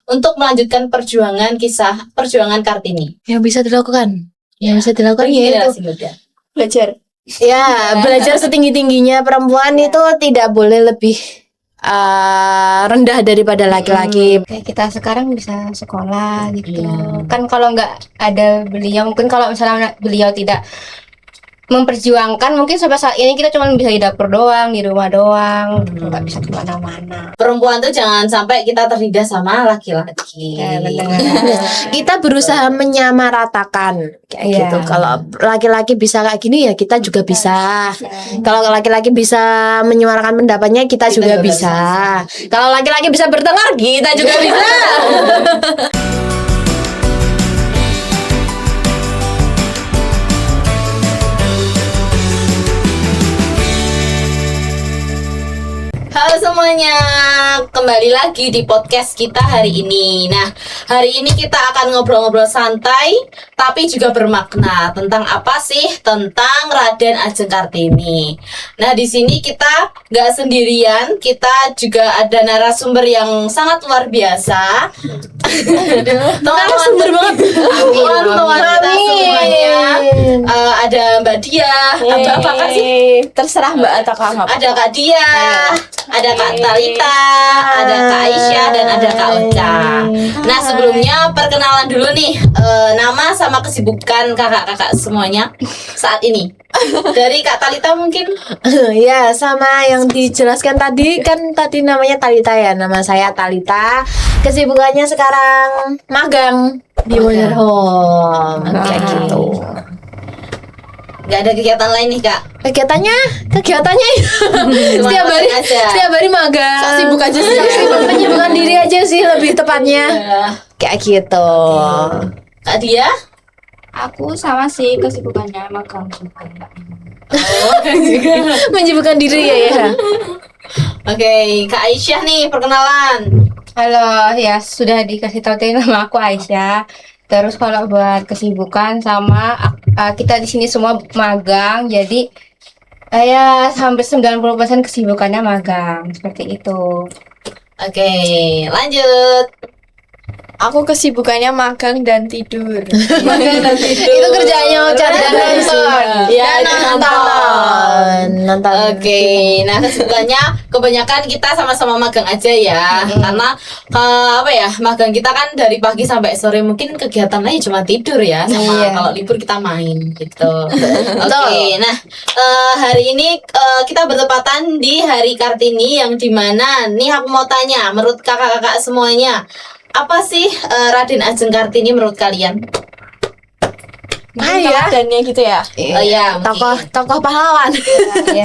untuk melanjutkan kisah perjuangan Kartini? Yang bisa dilakukan. Yang bisa dilakukan Bagi ya itu generasi muda. Belajar. ya belajar setinggi-tingginya. Perempuan itu tidak boleh lebih rendah daripada laki-laki. Kayak kita sekarang bisa sekolah gitu. Kan kalau nggak ada beliau, mungkin kalau misalnya beliau tidak memperjuangkan, mungkin sampai saat ini kita cuma bisa di dapur doang, di rumah doang, nggak bisa kemana-mana. Perempuan tuh jangan sampai kita tertindas sama laki-laki. Kita berusaha menyamaratakan kayak Iya. gitu. Kalau laki-laki bisa kayak gini ya kita juga bisa. Kalau laki-laki bisa menyuarakan pendapatnya kita juga bisa. Kalau laki-laki bisa bertelur kita juga bisa. Halo semuanya, kembali lagi di podcast kita hari ini. Nah, hari ini kita akan ngobrol-ngobrol santai, tapi juga bermakna tentang apa sih? Tentang Raden Ajeng Kartini. Nah, di sini kita nggak sendirian, kita juga ada narasumber yang sangat luar biasa. Narasumber banget. Teman-teman kita semuanya. Ada Mbak Dia, ada apa Kak sih? Terserah Mbak atau Kak. Ada Kak Dia, ada Kak Talita, ada Kak Aisyah, dan ada Kak Ocha. Nah, sebelumnya perkenalan dulu nih, nama sama kesibukan kakak-kakak semuanya saat ini. Dari Kak Talita mungkin. Ya, sama yang dijelaskan tadi kan tadi namanya Talita ya. Nama saya Talita. Kesibukannya sekarang magang di Wonder Home kayak gitu. Gak ada kegiatan lain nih Kak? Kegiatannya setiap hari aja. setiap hari magang. Sok sibuk aja sih. Sibuk menyibukkan diri aja sih lebih tepatnya. Kayak gitu. Kak Dia? Aku sama sih kesibukannya magang juga. Menyibukkan diri ya. Oke, Kak Aisyah nih perkenalan. Halo, ya sudah dikasih tahu tadi nama aku Aisyah. Terus kalau buat kesibukan sama kita di sini semua magang, jadi ya hampir 90% kesibukannya magang seperti itu. Oke, lanjut. Aku kesibukannya magang dan tidur. Itu kerjanya Ocha dan nonton. Ya, Nonton. Oke, nah kesibukannya kebanyakan kita sama-sama magang aja ya, karena apa ya, magang kita kan dari pagi sampai sore, mungkin kegiatan lain cuma tidur ya, sama kalau libur kita main gitu. Oke, nah hari ini kita bertepatan di Hari Kartini yang dimana nih aku mau tanya, menurut kakak-kakak semuanya, apa sih Raden Ajeng Kartini menurut kalian? Ya. Dannya gitu ya. Ya, Tokoh pahlawan. seperti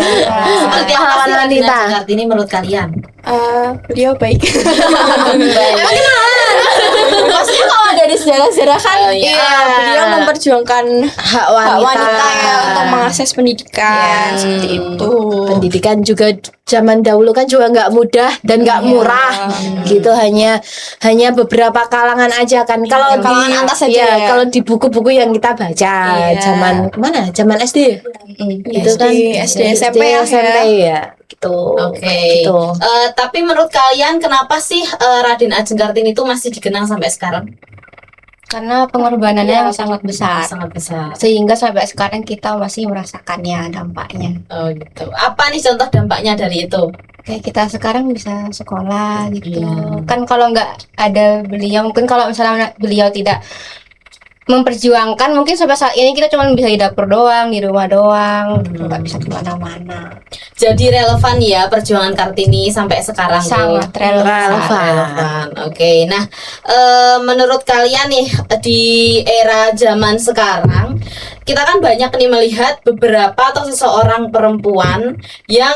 apa pahlawan sih Raden wanita. Ajeng Kartini menurut kalian? Beliau baik. Maksudnya kalau dari sejarah-sejarah kan beliau memperjuangkan Hak hak wanita, wanita ya untuk mengakses pendidikan seperti itu. Pendidikan juga zaman dahulu kan juga nggak mudah dan nggak murah gitu, hanya beberapa kalangan aja kan. Kalau kalangan atas aja ya. Kalau di buku-buku yang kita baca zaman mana? Zaman SD. Gitu kan. SD, SMP ya. Gitu. Oke. Gitu. Tapi menurut kalian kenapa sih Raden Ajeng Kartini itu masih dikenang sampai sekarang? Karena pengorbanannya yang sangat besar. Sangat besar. Sehingga sampai sekarang kita masih merasakannya dampaknya. Oh gitu. Apa nih contoh dampaknya dari itu? Kayak kita sekarang bisa sekolah gitu. Kan kalau nggak ada beliau, mungkin kalau misalnya beliau tidak memperjuangkan, mungkin sampai saat ini kita cuma bisa di dapur doang, di rumah doang, nggak bisa kemana-mana. Jadi relevan ya perjuangan Kartini sampai sekarang. Sangat relevan. Oke. Nah, menurut kalian nih di era zaman sekarang, kita kan banyak nih melihat beberapa atau seseorang perempuan yang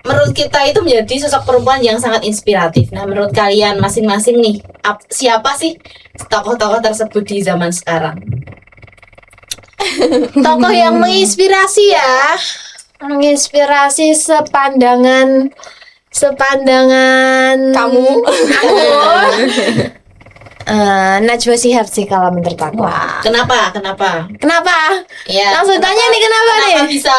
menurut kita itu menjadi sosok perempuan yang sangat inspiratif. Nah, menurut kalian masing-masing nih, siapa sih tokoh-tokoh tersebut di zaman sekarang? Tokoh yang menginspirasi ya. Menginspirasi sepandangan Kamu. Najwa Shihab sih kalau menurut aku. Kenapa? Kenapa? Ya. Langsung tanya nih kenapa nih? bisa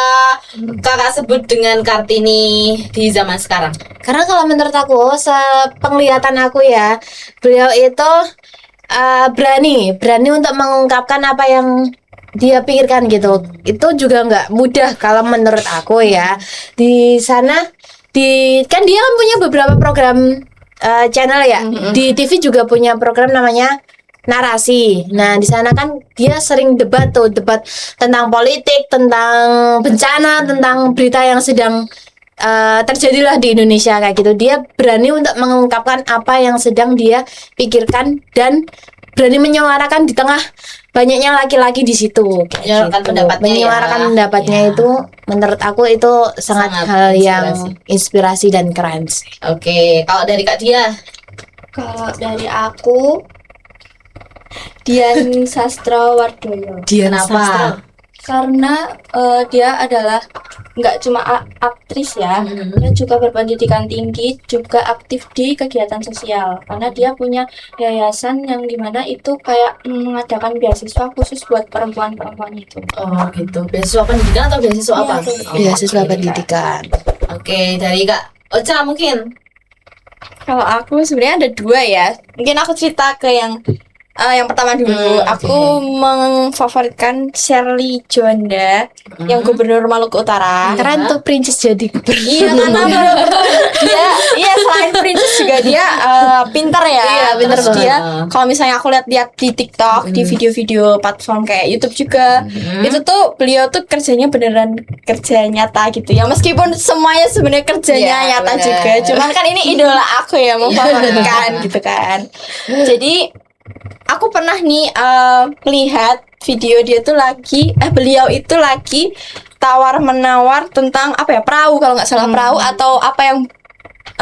kakak sebut dengan Kartini di zaman sekarang? Karena kalau menurut aku, sepenglihatan aku ya, beliau itu berani untuk mengungkapkan apa yang dia pikirkan gitu. Itu juga nggak mudah kalau menurut aku ya. Di sana, kan dia kan punya beberapa program channel ya. Di TV juga punya program namanya Narasi. Nah, di sana kan dia sering debat tentang politik, tentang bencana, tentang berita yang sedang terjadilah di Indonesia kayak gitu. Dia berani untuk mengungkapkan apa yang sedang dia pikirkan dan berani menyuarakan di tengah banyaknya laki-laki di situ. Menyuarakan pendapatnya Menyuarakan ya. pendapatnya Ya. itu menurut aku itu sangat hal yang inspirasi dan keren sih. Oke, kalau dari Kak Dia? Kalau dari aku Dian Sastrowardoyo. Kenapa? Karena dia adalah nggak cuma aktris ya, dia juga berpendidikan tinggi, juga aktif di kegiatan sosial. Karena dia punya yayasan yang dimana itu kayak mengadakan beasiswa khusus buat perempuan-perempuan itu. Oh gitu, beasiswa pendidikan atau beasiswa apa? Beasiswa pendidikan. Oke, dari Kak Ocha mungkin. Kalau aku sebenarnya ada dua ya. Mungkin aku cerita ke yang pertama dulu. Aku memfavoritkan Shirley Juanda yang Gubernur Maluku Utara. Keren tuh Princess jadi gubernur. Iya, karena bener-bener dia, selain princess juga dia pintar ya. Iya, pintar Terus banget. dia, kalau misalnya aku lihat di TikTok, di video-video platform kayak YouTube juga, itu tuh beliau tuh kerjanya beneran kerja nyata gitu ya. Meskipun semuanya sebenarnya kerjanya Iya, nyata bener. juga. Cuman kan ini idola aku ya, memfavoritkan gitu kan. Jadi aku pernah nih melihat video dia tuh beliau itu lagi tawar menawar tentang apa ya, perahu kalau nggak salah, perahu atau apa yang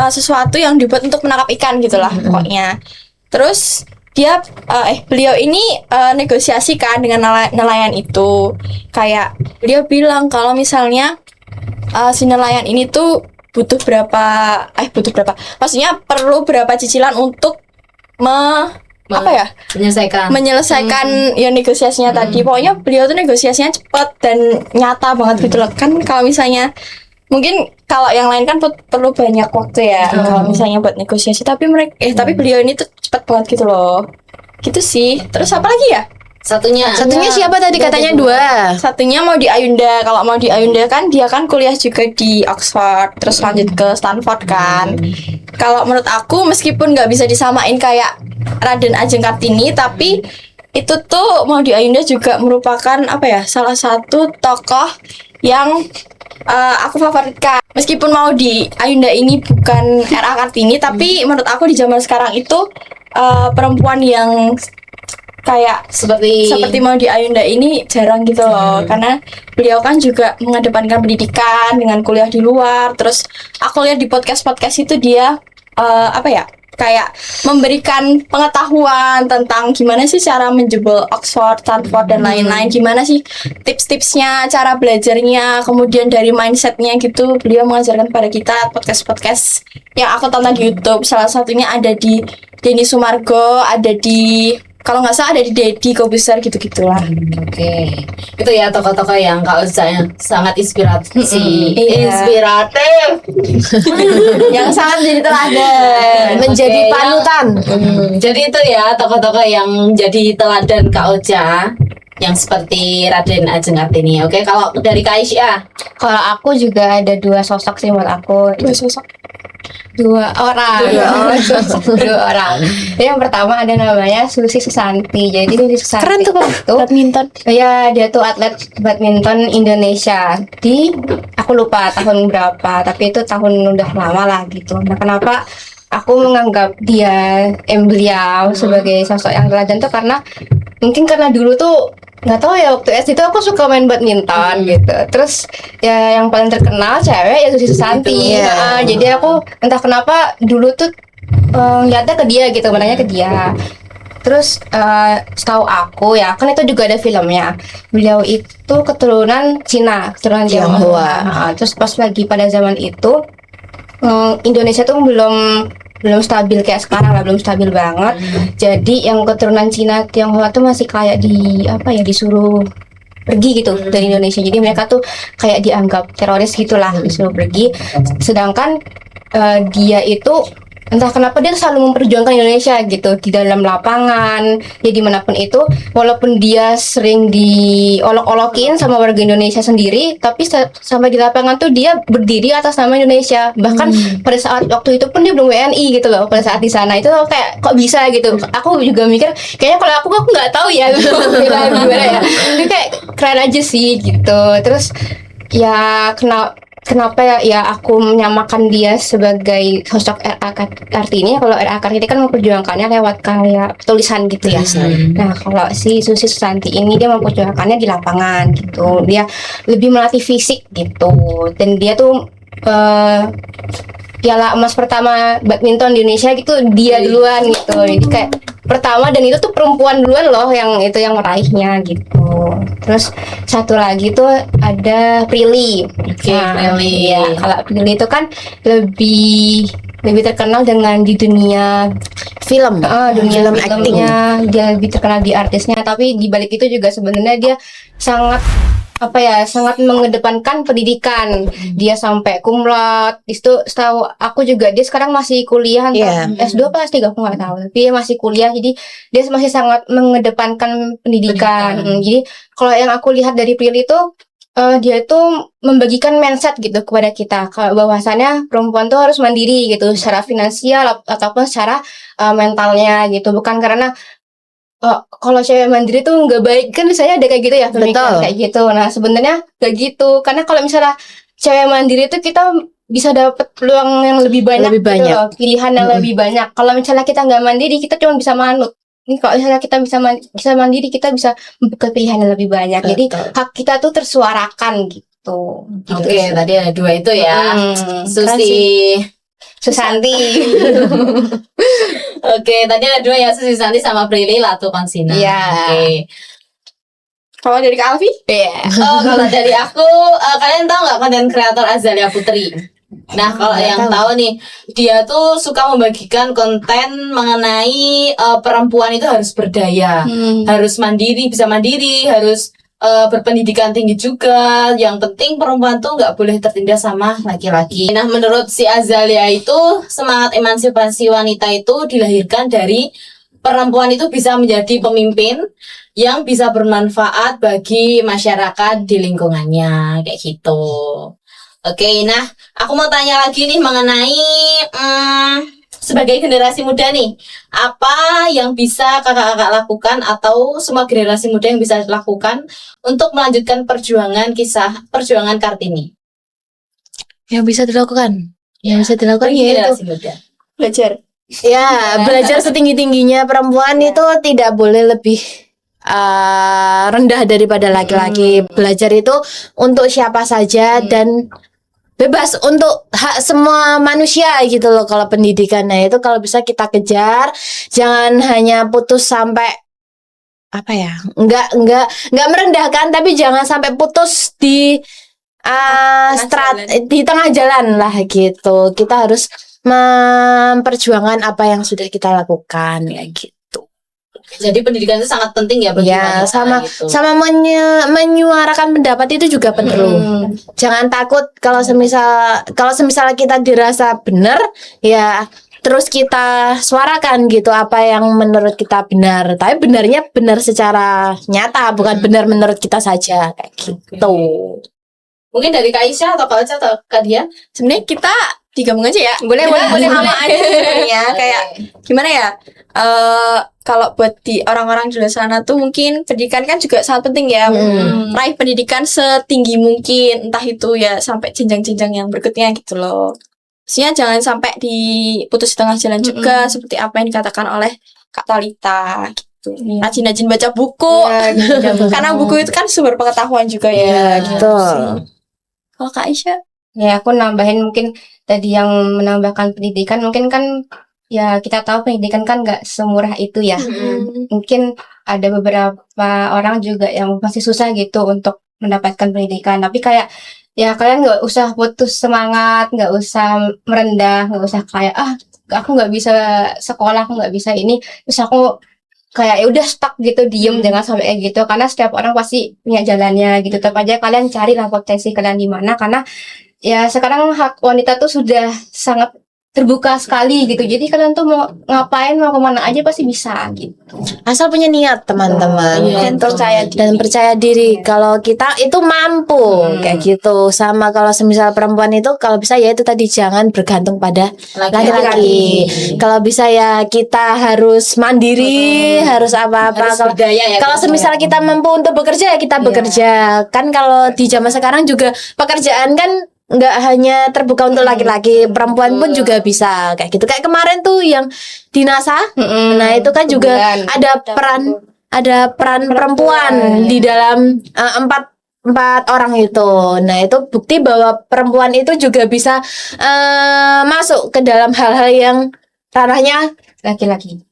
sesuatu yang dibuat untuk menangkap ikan gitulah pokoknya. Terus beliau ini negosiasi kan dengan nelayan itu, kayak beliau bilang kalau misalnya si nelayan ini tuh butuh berapa, maksudnya perlu berapa cicilan untuk menyelesaikan ya negosiasinya tadi. Pokoknya beliau tuh negosiasinya cepat dan nyata banget gitu loh. Kan kalau misalnya mungkin kalau yang lain kan perlu banyak waktu ya kalau misalnya buat negosiasi, tapi beliau ini tuh cepat banget gitu loh. Gitu sih. Terus apa lagi ya? Satunya Siapa tadi katanya dua? Satunya mau di Ayunda. Kalau mau di Ayunda kan dia kan kuliah juga di Oxford, terus lanjut ke Stanford kan. Kalau menurut aku meskipun nggak bisa disamain kayak Raden Ajeng Kartini, tapi itu tuh mau di Ayunda juga merupakan salah satu tokoh yang aku favoritkan. Meskipun mau di Ayunda ini bukan R.A. Kartini, tapi menurut aku di zaman sekarang itu perempuan yang kayak seperti mau di Ayunda ini jarang gitu loh. Karena beliau kan juga mengedepankan pendidikan dengan kuliah di luar. Terus aku lihat di podcast itu dia kayak memberikan pengetahuan tentang gimana sih cara menjebol Oxford, Stanford dan lain-lain, gimana sih tips-tipsnya, cara belajarnya, kemudian dari mindsetnya gitu. Beliau mengajarkan pada kita podcast yang aku tonton di YouTube. Salah satunya ada di Denny Sumargo, ada di, kalau nggak salah ada di Deddy Kobuser gitu-gitulah. Oke. Itu ya tokoh-tokoh yang Kak Ocha yang sangat inspiratif. Iya. Inspiratif. Yang sangat jadi teladan. Menjadi Oke, panutan. Jadi itu ya tokoh-tokoh yang jadi teladan Kak Ocha yang seperti Raden Ajeng Kartini. Oke, kalau dari Kak Aisyah? Kalau aku juga ada dua sosok sih menurut aku. Dua orang. Jadi yang pertama ada namanya Susi Susanti. Jadi Susi Susanti Keren tuh, Pak. itu Badminton. ya dia tuh atlet badminton Indonesia di, aku lupa tahun berapa, tapi itu tahun udah lama lah gitu. Nah, kenapa aku menganggap beliau sebagai sosok yang teladan tuh karena mungkin karena dulu tuh nggak tahu ya, waktu SD tuh aku suka main badminton gitu. Terus ya yang paling terkenal cewek ya Susi Susanti. Iya. Nah, jadi aku entah kenapa dulu tuh ngeliatnya ke dia gitu, menanya ke dia. Terus setahu aku ya, kan itu juga ada filmnya. Beliau itu keturunan Cina, keturunan Tionghoa. Terus pas lagi pada zaman itu Indonesia tuh belum belum stabil kayak sekarang lah, belum stabil banget. Jadi yang keturunan Cina Tionghoa tuh masih kayak disuruh pergi gitu dari Indonesia. Jadi mereka tuh kayak dianggap teroris gitulah, disuruh pergi. Sedangkan dia itu entah kenapa dia selalu memperjuangkan Indonesia gitu di dalam lapangan, ya dimanapun itu, walaupun dia sering diolok-olokin sama warga Indonesia sendiri, tapi sampai di lapangan tuh dia berdiri atas nama Indonesia. Bahkan pada saat waktu itu pun dia belum WNI gitu loh. Pada saat di sana itu kayak kok bisa gitu. Aku juga mikir kayaknya kalau aku nggak tahu ya gimana ya. Ini kayak keren aja sih gitu. Terus ya kenapa ya aku menyamakan dia sebagai sosok R.A. Kartini. Kalau R.A. Kartini kan memperjuangkannya lewat karya tulisan gitu ya. Nah kalau si Susi Susanti ini dia memperjuangkannya di lapangan gitu. Dia lebih melatih fisik gitu. Dan dia tuh piala emas pertama badminton di Indonesia gitu dia duluan gitu. Jadi kayak pertama, dan itu tuh perempuan duluan loh yang meraihnya gitu. Terus satu lagi tuh ada Prilly. Prilly. Ya, kalau Prilly itu kan lebih terkenal dengan di dunia Film, dunia film acting. filmnya, dia lebih terkenal di artisnya, tapi di balik itu juga sebenarnya dia sangat mengedepankan pendidikan. Dia sampai cum laude. Itu setahu aku juga dia sekarang masih kuliah S2 apa S3 aku nggak tahu, tapi dia masih kuliah, jadi dia masih sangat mengedepankan pendidikan. Jadi kalau yang aku lihat dari Prilly itu dia itu membagikan mindset gitu kepada kita, kalau bahwasannya perempuan tuh harus mandiri gitu secara finansial ataupun secara mentalnya gitu. Bukan karena kalau cewek mandiri tuh nggak baik, kan misalnya ada kayak gitu ya, pemikiran kayak gitu. Nah sebenarnya nggak gitu, karena kalau misalnya cewek mandiri itu kita bisa dapat peluang yang lebih banyak, gitu loh, pilihan yang lebih banyak. Kalau misalnya kita nggak mandiri, kita cuma bisa manut. Ini kalau misalnya kita bisa mandiri, kita bisa membuka pilihan yang lebih banyak. Jadi hak kita tuh tersuarakan gitu. Oke, tadi ada dua itu ya. Susanti. Oke, tadi ada dua ya, Susi Susanti sama Prilly Latukonsina. Iya. Oke. Kalau dari Kak Alfi? Kalau dari aku, kalian tahu nggak konten kreator Azalia Putri? Nah, kalau yang tahu nih, dia tuh suka membagikan konten mengenai perempuan itu harus berdaya, harus mandiri, bisa mandiri, harus berpendidikan tinggi juga. Yang penting perempuan tuh nggak boleh tertindas sama laki-laki. Nah, menurut si Azalia itu semangat emansipasi wanita itu dilahirkan dari perempuan itu bisa menjadi pemimpin yang bisa bermanfaat bagi masyarakat di lingkungannya, kayak gitu. Oke, nah aku mau tanya lagi nih mengenai sebagai generasi muda nih, apa yang bisa kakak-kakak lakukan atau semua generasi muda yang bisa lakukan untuk melanjutkan perjuangan Kartini? Yang bisa dilakukan, yaitu generasi muda. Belajar. ya belajar setinggi-tingginya. Perempuan itu tidak boleh lebih rendah daripada laki-laki. Belajar itu untuk siapa saja dan bebas untuk hak semua manusia gitu loh. Kalau pendidikannya itu kalau bisa kita kejar, jangan hanya putus sampai enggak merendahkan, tapi jangan sampai putus di di tengah jalan lah gitu. Kita harus memperjuangkan apa yang sudah kita lakukan ya gitu. Jadi pendidikan itu sangat penting ya bagi wanita gitu. sama menyuarakan pendapat itu juga perlu. Jangan takut kalau semisal kita dirasa benar, ya terus kita suarakan gitu apa yang menurut kita benar. Tapi benarnya benar secara nyata, bukan benar menurut kita saja kayak gitu. Mungkin dari Kak Aisyah atau Kak Ocha atau Kak Dia? Sebenarnya kita digabung aja ya. Boleh sama aja sebenarnya. Kayak gimana ya? Kalau buat di orang-orang di luar sana tuh mungkin pendidikan kan juga sangat penting ya. Raih pendidikan setinggi mungkin, entah itu ya sampai jenjang-jenjang yang berikutnya gitu loh. Maksudnya jangan sampai diputus di tengah jalan juga, seperti apa yang dikatakan oleh Kak Talita gitu. Rajin-rajin baca buku. Karena buku itu kan sumber pengetahuan juga ya. Gitu. Kalau Kak Aisyah? Ya, aku nambahin mungkin tadi yang menambahkan pendidikan, mungkin kan ya kita tahu pendidikan kan nggak semurah itu ya. Mungkin ada beberapa orang juga yang masih susah gitu untuk mendapatkan pendidikan. Tapi kayak ya kalian nggak usah putus semangat, nggak usah merendah, nggak usah kayak aku nggak bisa sekolah, aku nggak bisa ini, terus aku kayak ya udah stuck gitu, diem, jangan sampai kayak gitu, karena setiap orang pasti punya jalannya gitu. Tetap aja kalian cari lah potensi kalian di mana, karena ya sekarang hak wanita tuh sudah sangat terbuka sekali gitu, jadi kalian tuh mau ngapain, mau kemana aja pasti bisa gitu. Asal punya niat teman-teman. Iya, Dan percaya diri. Dan percaya diri kalau kita itu mampu kayak gitu. Sama kalau semisal perempuan itu kalau bisa ya itu tadi jangan bergantung pada laki-laki. Kalau bisa ya kita harus mandiri, harus apa-apa. Harus Kalau berdaya ya, kalau kita. semisal kita mampu untuk bekerja ya kita bekerja. Kan kalau di zaman sekarang juga pekerjaan kan nggak hanya terbuka untuk laki-laki, perempuan pun juga bisa kayak gitu. Kayak kemarin tuh yang di NASA, nah itu kan juga ada peran perempuan di dalam empat orang itu. Nah itu bukti bahwa perempuan itu juga bisa masuk ke dalam hal-hal yang ranahnya Laki-laki.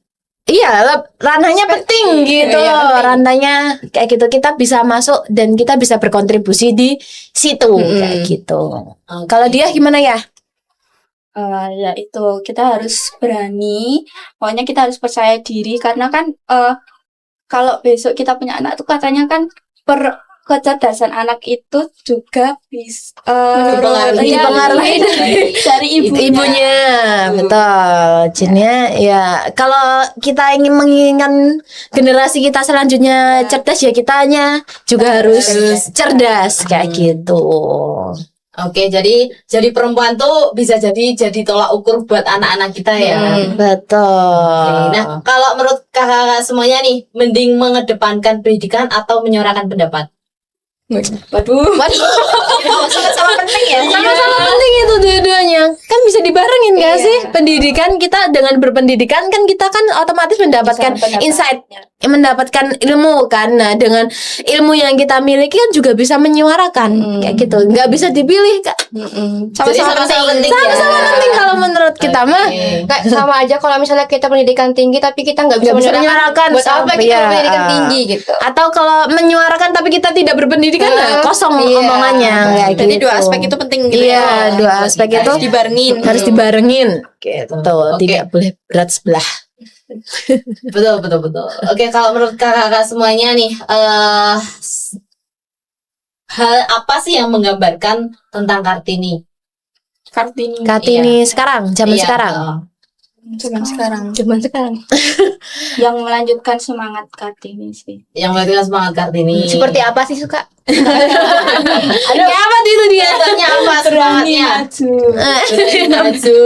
iya ranahnya penting gitu loh, ranahnya kayak gitu kita bisa masuk dan kita bisa berkontribusi di situ kayak gitu. Kalau dia gimana ya? Ya itu kita harus berani, pokoknya kita harus percaya diri, karena kan kalau besok kita punya anak tuh katanya kan kecerdasan anak itu juga bisa Dipengaruhi dari ibunya, betul. Jadinya ya kalau kita ingin menginginkan generasi kita selanjutnya cerdas ya kitanya juga harus cerdas kayak gitu. Oke, jadi perempuan tuh bisa jadi tolak ukur buat anak-anak kita ya. Betul. Nah, kalau menurut kakak-kakak semuanya nih, mending mengedepankan pendidikan atau menyuarakan pendapat? Waduh. Sama-sama penting ya. Sama-sama penting itu dua-duanya. Kan bisa dibarengin gak sih? Pendidikan kita dengan berpendidikan kan kita kan otomatis mendapatkan insight, mendapatkan ilmu kan. Nah, dengan ilmu yang kita miliki kan juga bisa menyuarakan kayak gitu. Nggak bisa dipilih Kak. Sama-sama penting. Sama-sama penting kalau menurut kita mah. Kayak sama aja kalau misalnya kita pendidikan tinggi tapi kita nggak bisa Nggak bisa menyuarakan, buat apa sampai kita ya. pendidikan tinggi gitu. Atau kalau menyuarakan tapi kita tidak berpendidikan nah, kosong Iya. omongannya kayak Jadi gitu. dua aspek itu penting gitu Iya, ya. dua aspek itu Harus dibarengin. harus dibarengin gitu. Oke. Tidak boleh berat sebelah. Betul. Oke, kalau menurut kakak-kakak semuanya nih, hal apa sih yang menggambarkan tentang Kartini? Kartini sekarang, zaman Iya, sekarang. Zaman sekarang Zaman sekarang. yang melanjutkan semangat Kartini sih. Yang berarti semangat Kartini. Seperti apa sih suka? Kayak apa itu dia? Contohnya apa semangatnya? Berani maju.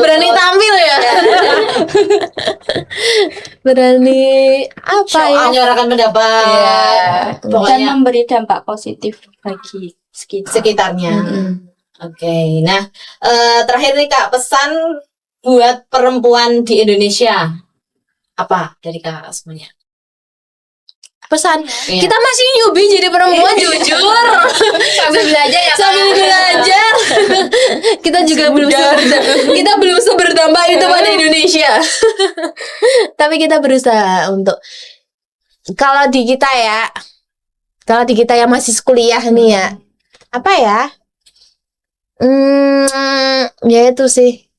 Berani tampil ya. Berani apa ya? Menyuarakan pendapat. Dan Pokoknya memberi dampak positif bagi sekitarnya. Oke, nah terakhir nih Kak, pesan buat perempuan di Indonesia apa dari Kak semuanya? Pesan Iya. kita masih newbie jadi perempuan jujur. Sambil belajar ya. Sambil belajar. Kita juga kita belum seberdampak itu pada Indonesia. Tapi kita berusaha untuk kalau di kita yang masih kuliah nih ya. Apa ya? Ya itu sih.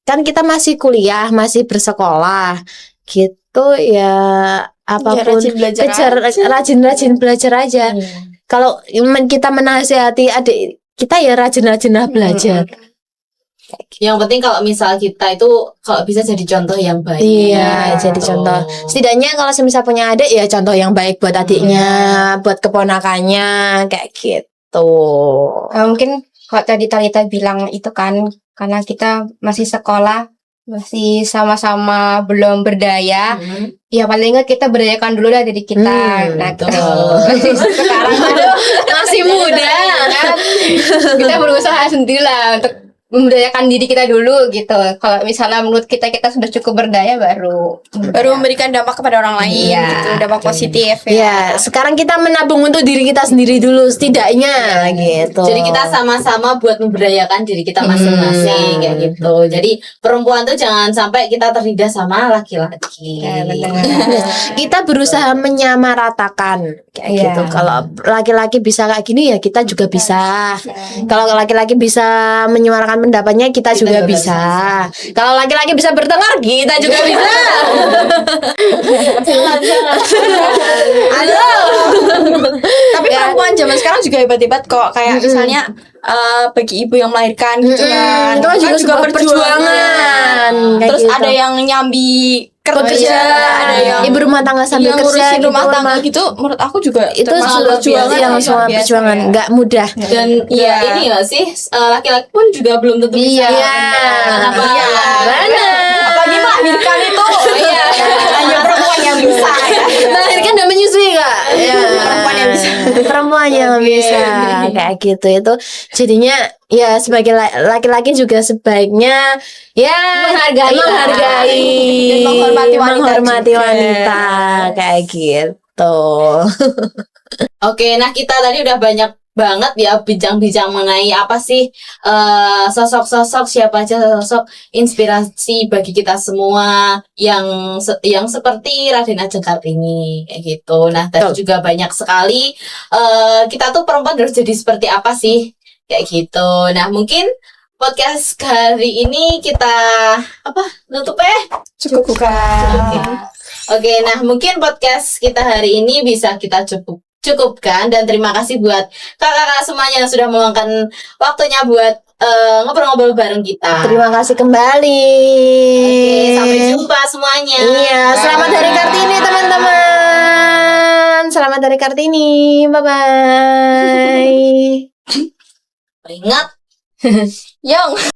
Kan kita masih kuliah, masih bersekolah. Gitu ya apapun rajin belajar aja. Kalau kita menasihati adik kita ya rajin-rajinlah belajar. Yang penting kalau misal kita itu kalau bisa jadi contoh yang baik. Iya, jadi contoh. Setidaknya kalau semisal punya adik ya contoh yang baik buat adiknya, buat keponakannya kayak gitu. Mungkin kalau tadi Talita bilang itu kan karena kita masih sekolah, masih sama-sama belum berdaya. Ya paling enggak kita berdayakan dulu lah diri kita. Nah, masih sekarang Masih muda. kan kita berusaha sendirilah untuk memberdayakan diri kita dulu gitu. Kalau misalnya menurut kita sudah cukup berdaya baru memberikan dampak kepada orang lain gitu, dampak positif Ya, sekarang kita menabung untuk diri kita sendiri dulu setidaknya gitu. Jadi kita sama-sama buat memberdayakan diri kita masing-masing kayak gitu. Jadi perempuan tuh jangan sampai kita tertindas sama laki-laki. Kita berusaha menyamaratakan kayak gitu. Kalau laki-laki bisa kayak gini ya kita juga bisa. Kalau laki-laki bisa menyuarakan menyuarakan pendapatnya kita juga bisa. Kalau laki-laki bisa bertengkar, kita juga bisa. Halo. Tapi perempuan zaman sekarang juga hebat-hebat kok. Kayak misalnya bagi ibu yang melahirkan gitu kan. Itu kan juga sebuah perjuangan. Kayak Terus gitu. ada yang nyambi kerja, ada yang ibu rumah tangga sambil yang kerja ngurusin rumah tangga gitu. Menurut aku juga itu termasuk juga perjuangan yang luar semua biasa perjuangan ya. nggak mudah. Dan Iya. ya ini nggak sih laki-laki pun juga belum tentu bisa. Iya. Kenapa? Iya. Benar. Apalagi melahirkan itu. Iya. Hanya perempuan yang bisa ya. Melahirkan dan menyusui kak. Ya. Perempuan yang bisa. Perempuan yang bisa kayak gitu itu jadinya ya sebagai laki-laki juga sebaiknya ya menghargai Dan menghormati wanita juga. wanita kayak gitu. Oke, nah kita tadi udah banyak banget ya bincang-bincang mengenai apa sih sosok-sosok, siapa aja sosok inspirasi bagi kita semua yang seperti Raden Ajeng Kartini kayak gitu. Nah tadi juga banyak sekali kita tuh perempuan harus jadi seperti apa sih kayak gitu. Nah mungkin podcast hari ini kita nutup Cukup bukan. Oke, nah mungkin podcast kita hari ini bisa kita cukupkan dan terima kasih buat kakak-kakak semuanya yang sudah meluangkan waktunya buat ngobrol-ngobrol bareng kita. Terima kasih kembali. Oke, sampai jumpa semuanya. Iya, selamat Hari Kartini teman-teman. Selamat Hari Kartini. Bye bye. Ingat Yang